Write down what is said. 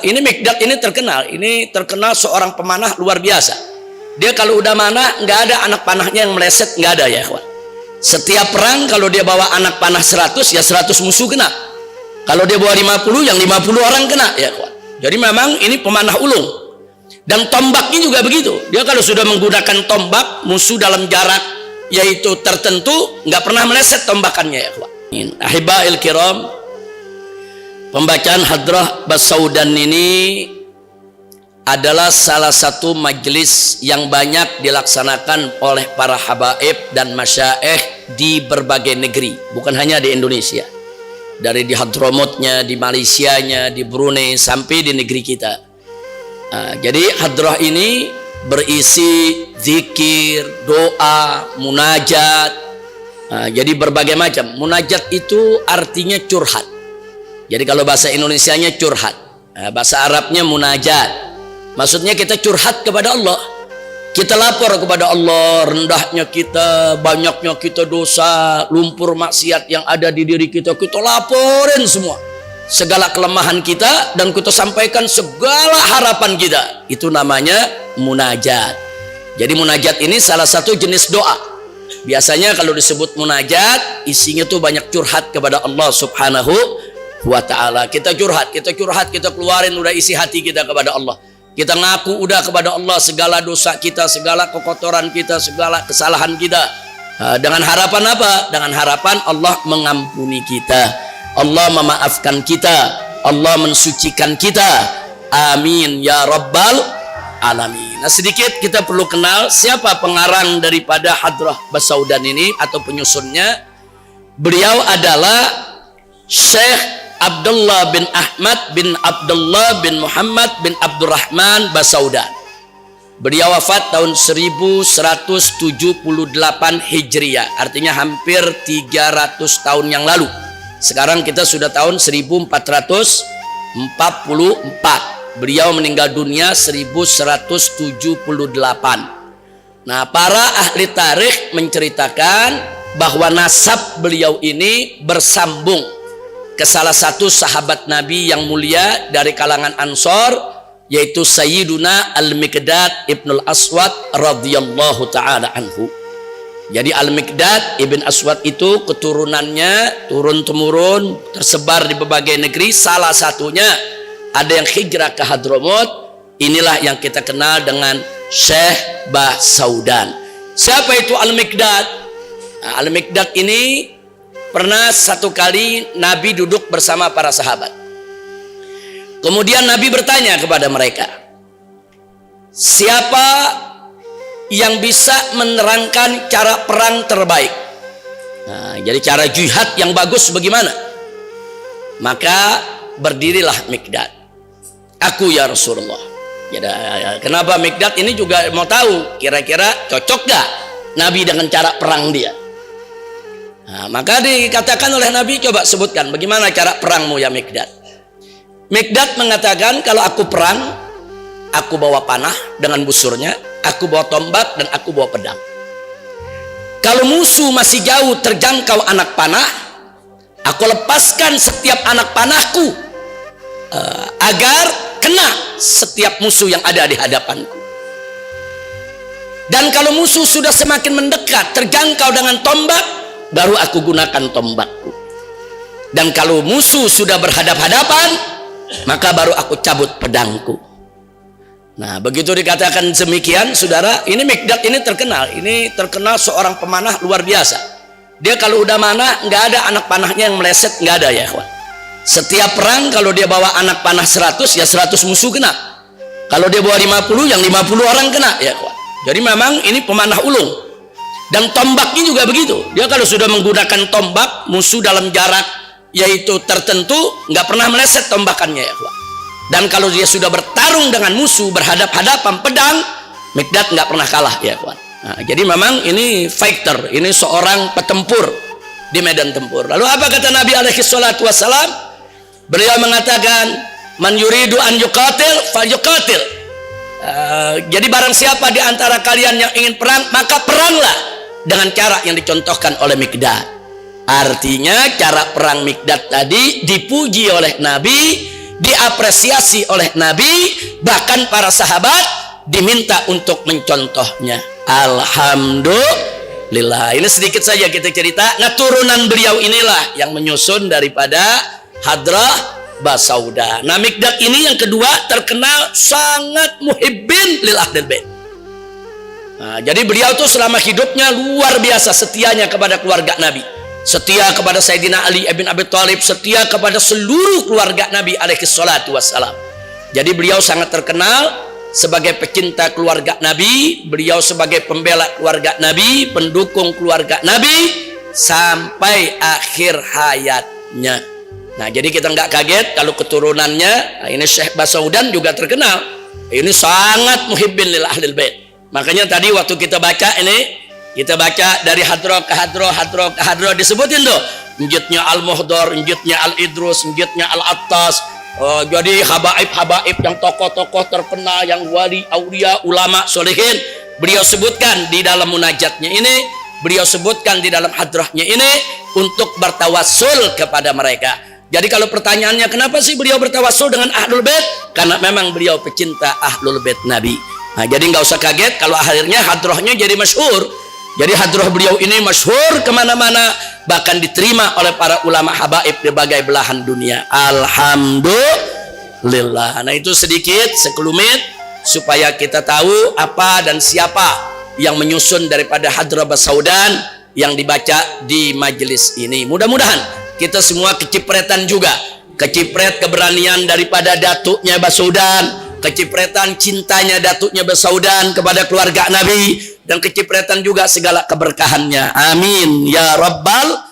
ini Mikdad ini terkenal seorang pemanah luar biasa. Dia kalau udah manah nggak ada anak panahnya yang meleset, nggak ada ya kawan. Setiap perang kalau dia bawa anak panah 100 ya 100 musuh kena. Kalau dia bawa 50 yang 50 orang kena ya kawan. Jadi memang ini pemanah ulung. Dan tombaknya juga begitu. Dia kalau sudah menggunakan tombak, musuh dalam jarak yaitu tertentu nggak pernah meleset tombakannya ya kawan. Ahibail kiram, pembacaan Hadrah Basaudan ini adalah salah satu majelis yang banyak dilaksanakan oleh para habaib dan masyaikh di berbagai negeri, bukan hanya di Indonesia. Dari di Hadramutnya, di Malaysianya, di Brunei sampai di negeri kita. Jadi Hadrah ini berisi zikir, doa, munajat. Jadi berbagai macam. Munajat itu artinya curhat. Jadi kalau bahasa Indonesianya curhat, bahasa Arabnya munajat. Maksudnya kita curhat kepada Allah. Kita lapor kepada Allah, rendahnya kita, banyaknya kita dosa, lumpur maksiat yang ada di diri kita, kita laporin semua. Segala kelemahan kita dan kita sampaikan segala harapan kita. Itu namanya munajat. Jadi munajat ini salah satu jenis doa. Biasanya kalau disebut munajat, isinya tuh banyak curhat kepada Allah Subhanahu wa ta'ala. Kita curhat, kita keluarin udah isi hati kita kepada Allah. Kita ngaku udah kepada Allah segala dosa kita, segala kekotoran kita, segala kesalahan kita. Dengan harapan apa? Dengan harapan Allah mengampuni kita, Allah memaafkan kita, Allah mensucikan kita. Amin ya rabbal alamin. Nah, sedikit kita perlu kenal siapa pengarang daripada Hadrah Basaudan ini atau penyusunnya. Beliau adalah Syekh Abdullah bin Ahmad bin Abdullah bin Muhammad bin Abdurrahman Basaudan. Beliau wafat tahun 1178 Hijriah, artinya hampir 300 tahun yang lalu. Sekarang kita sudah tahun 1444. Beliau meninggal dunia 1178. Nah, para ahli tarikh menceritakan bahwa nasab beliau ini bersambung ke salah satu sahabat Nabi yang mulia dari kalangan Ansor, yaitu Sayyiduna Al-Miqdad Ibnul Aswad radhiyallahu ta'ala anhu. Jadi Al-Miqdad Ibn Aswad itu keturunannya turun-temurun tersebar di berbagai negeri. Salah satunya ada yang hijrah ke Hadramut. Inilah yang kita kenal dengan Syekh Basaudan. Siapa itu Al-Miqdad? Nah, Al-Miqdad ini pernah satu kali Nabi duduk bersama para sahabat. Kemudian Nabi bertanya kepada mereka, siapa yang bisa menerangkan cara perang terbaik? Nah, jadi cara jihad yang bagus bagaimana? Maka berdirilah Miqdad. Aku ya Rasulullah. Ya, kenapa Miqdad ini juga mau tahu kira-kira cocok gak Nabi dengan cara perang dia? Nah, maka dikatakan oleh Nabi, coba sebutkan bagaimana cara perangmu ya Miqdad. Miqdad mengatakan, kalau aku perang, aku bawa panah dengan busurnya, aku bawa tombak dan aku bawa pedang. Kalau musuh masih jauh terjangkau anak panah, aku lepaskan setiap anak panahku agar kena setiap musuh yang ada di hadapanku. Dan kalau musuh sudah semakin mendekat, terjangkau dengan tombak, baru aku gunakan tombakku. Dan kalau musuh sudah berhadap-hadapan, maka baru aku cabut pedangku. Nah, begitu dikatakan demikian, saudara, ini Miqdad ini terkenal seorang pemanah luar biasa. Dia kalau udah manah nggak ada anak panahnya yang meleset, nggak ada ya kawan. Setiap perang kalau dia bawa anak panah 100 ya 100 musuh kena. Kalau dia bawa 50 yang 50 orang kena ya kawan. Jadi memang ini pemanah ulung. Dan tombaknya juga begitu. Dia kalau sudah menggunakan tombak, musuh dalam jarak yaitu tertentu nggak pernah meleset tombakannya ya kawan. Dan kalau dia sudah bertarung dengan musuh berhadap-hadapan pedang, Miqdad nggak pernah kalah ya kawan. Nah, jadi memang ini fighter, ini seorang petempur di medan tempur. Lalu apa kata Nabi alaihi salatu wassalam? Beliau mengatakan, man yuridu an yuqatil falyuqatil. Jadi barang siapa di antara kalian yang ingin perang, maka peranglah dengan cara yang dicontohkan oleh Miqdad. Artinya cara perang Miqdad tadi dipuji oleh Nabi, diapresiasi oleh Nabi, bahkan para sahabat diminta untuk mencontohnya. Alhamdulillah. Ini sedikit saja kita cerita. Nah, turunan beliau inilah yang menyusun daripada Hadrah Basauda. Nah, Mikdad ini yang kedua terkenal sangat muhibbin lil Ahlul Bait. Nah, jadi beliau tuh selama hidupnya luar biasa setianya kepada keluarga Nabi, setia kepada Sayyidina Ali bin Abi Thalib, setia kepada seluruh keluarga Nabi alaihi salatu wassalam. Jadi beliau sangat terkenal sebagai pecinta keluarga Nabi, beliau sebagai pembela keluarga Nabi, pendukung keluarga Nabi sampai akhir hayatnya. Nah, jadi kita nggak kaget kalau keturunannya, nah ini Syekh Basaudan juga terkenal. Ini sangat muhibbin lil Ahlul Bait. Makanya tadi waktu kita baca ini, kita baca dari hadroh ke hadroh disebutin tuh. Njitnya Al-Muhdar, njitnya Al-Idrus, njitnya Al-Attas. Jadi habaib yang tokoh-tokoh terkenal, yang wali, aulia, ulama, solehin, beliau sebutkan di dalam munajatnya ini, beliau sebutkan di dalam hadrohnya ini untuk bertawassul kepada mereka. Jadi kalau pertanyaannya kenapa sih beliau bertawassul dengan Ahlul Bait? Karena memang beliau pecinta Ahlul Bait Nabi. Nah, jadi nggak usah kaget kalau akhirnya hadrohnya jadi masyhur. Jadi hadroh beliau ini masyhur kemana-mana, bahkan diterima oleh para ulama habaib di berbagai belahan dunia. Alhamdulillah. Nah, itu sedikit sekelumit supaya kita tahu apa dan siapa yang menyusun daripada Hadrah Basaudan yang dibaca di majelis ini. Mudah-mudahan kita semua kecipretan juga, kecipret keberanian daripada datuknya Basaudan, kecipretan cintanya datuknya Basaudan kepada keluarga Nabi, dan kecipretan juga segala keberkahannya. Amin ya rabbal